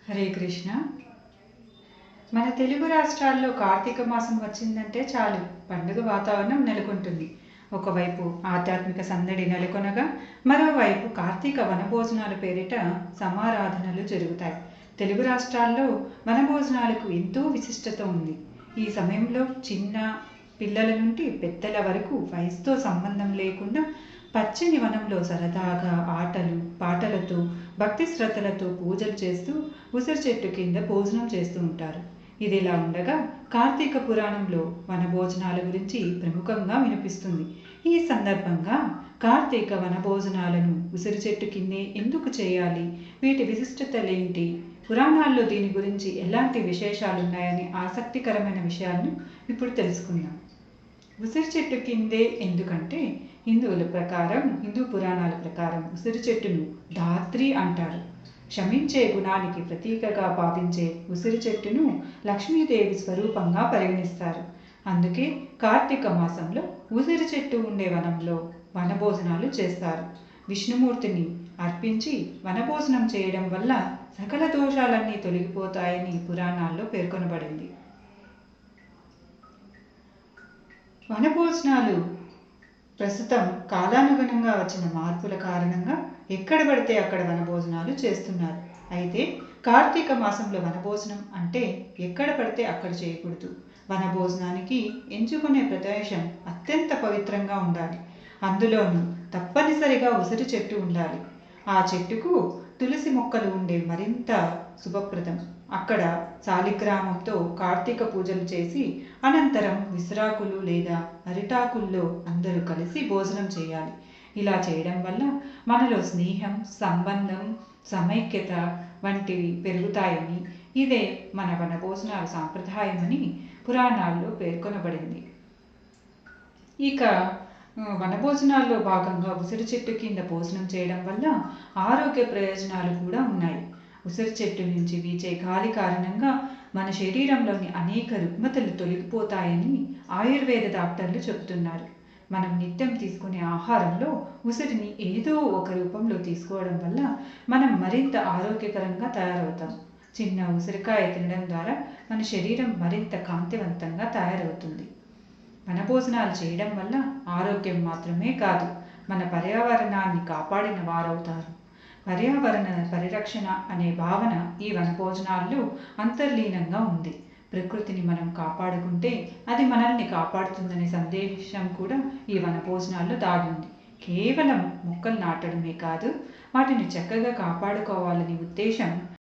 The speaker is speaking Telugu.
హరే కృష్ణ. మన తెలుగు రాష్ట్రాల్లో కార్తీక మాసం వచ్చిందంటే చాలు పండుగ వాతావరణం నెలకొంటుంది. ఒకవైపు ఆధ్యాత్మిక సందడి నెలకొనగా, మరోవైపు కార్తీక వనభోజనాల పేరిట సమారాధనలు జరుగుతాయి. తెలుగు రాష్ట్రాల్లో వనభోజనాలకు ఎంతో విశిష్టత ఉంది. ఈ సమయంలో చిన్న పిల్లల నుండి పెద్దల వరకు వయసుతో సంబంధం లేకుండా పచ్చని వనంలో సరదాగా ఆటలు పాటలతో భక్తి శ్రద్ధలతో పూజలు చేస్తూ ఉసిరి చెట్టు కింద భోజనం చేస్తూ ఉంటారు. ఇదిలా ఉండగా కార్తీక పురాణంలో వనభోజనాల గురించి ప్రముఖంగా వినిపిస్తుంది. ఈ సందర్భంగా కార్తీక వనభోజనాలను ఉసిరి చెట్టు కిందే ఎందుకు చేయాలి, వీటి విశిష్టతలేంటి, పురాణాల్లో దీని గురించి ఎలాంటి విశేషాలున్నాయని ఆసక్తికరమైన విషయాలను ఇప్పుడు తెలుసుకుందాం. ఉసిరి చెట్టు కిందే ఎందుకంటే హిందూ పురాణాల ప్రకారం ఉసిరి చెట్టును ధాత్రి అంటారు. క్షమించే గుణానికి ప్రతీకగా భావించే ఉసిరి చెట్టును లక్ష్మీదేవి స్వరూపంగా పరిగణిస్తారు. అందుకే కార్తీక మాసంలో ఉసిరి చెట్టు ఉండే వనంలో వనభోజనాలు చేస్తారు. విష్ణుమూర్తిని అర్పించి వనభోజనం చేయడం వల్ల సకల దోషాలన్నీ తొలగిపోతాయని పురాణాల్లో పేర్కొనబడింది. వనభోజనాలు ప్రస్తుతం కాలానుగుణంగా వచ్చిన మార్పుల కారణంగా ఎక్కడ పడితే అక్కడ వనభోజనాలు చేస్తున్నారు. అయితే కార్తీక మాసంలో వనభోజనం అంటే ఎక్కడ పడితే అక్కడ చేయకూడదు. వనభోజనానికి ఎంచుకునే ప్రదేశం అత్యంత పవిత్రంగా ఉండాలి. అందులోనూ తప్పనిసరిగా ఉసిరి చెట్టు ఉండాలి. ఆ చెట్టుకు తులసి మొక్కలు ఉండే మరింత శుభప్రదం. అక్కడ శాలిగ్రామంతో కార్తీక పూజలు చేసి అనంతరం విశ్రాకులు లేదా అరిటాకుల్లో అందరూ కలిసి భోజనం చేయాలి. ఇలా చేయడం వల్ల మనలో స్నేహం, సంబంధం, సమైక్యత వంటివి పెరుగుతాయని, ఇదే మన వనభోజనాల సాంప్రదాయమని పురాణాల్లో పేర్కొనబడింది. ఇక వనభోజనాల్లో భాగంగా ఉసిరి చెట్టు కింద భోజనం చేయడం వల్ల ఆరోగ్య ప్రయోజనాలు కూడా ఉన్నాయి. ఉసిరి చెట్టు నుంచి వీచే గాలి కారణంగా మన శరీరంలోని అనేక రుగ్మతలు తొలగిపోతాయని ఆయుర్వేద డాక్టర్లు చెబుతున్నారు. మనం నిత్యం తీసుకునే ఆహారంలో ఉసిరిని ఏదో ఒక రూపంలో తీసుకోవడం వల్ల మనం మరింత ఆరోగ్యకరంగా తయారవుతాం. చిన్న ఉసిరికాయ తినడం ద్వారా మన శరీరం మరింత కాంతివంతంగా తయారవుతుంది. వనభోజనాలు చేయడం వల్ల ఆరోగ్యం మాత్రమే కాదు, మన పర్యావరణాన్ని కాపాడిన వారవుతారు. పర్యావరణ పరిరక్షణ అనే భావన ఈ వనభోజనాల్లో అంతర్లీనంగా ఉంది. ప్రకృతిని మనం కాపాడుకుంటే అది మనల్ని కాపాడుతుందనే సందేశం కూడా ఈ వనభోజనాల్లో దాగి ఉంది. కేవలం మొక్కలు నాటడమే కాదు, వాటిని చక్కగా కాపాడుకోవాలనే ఉద్దేశం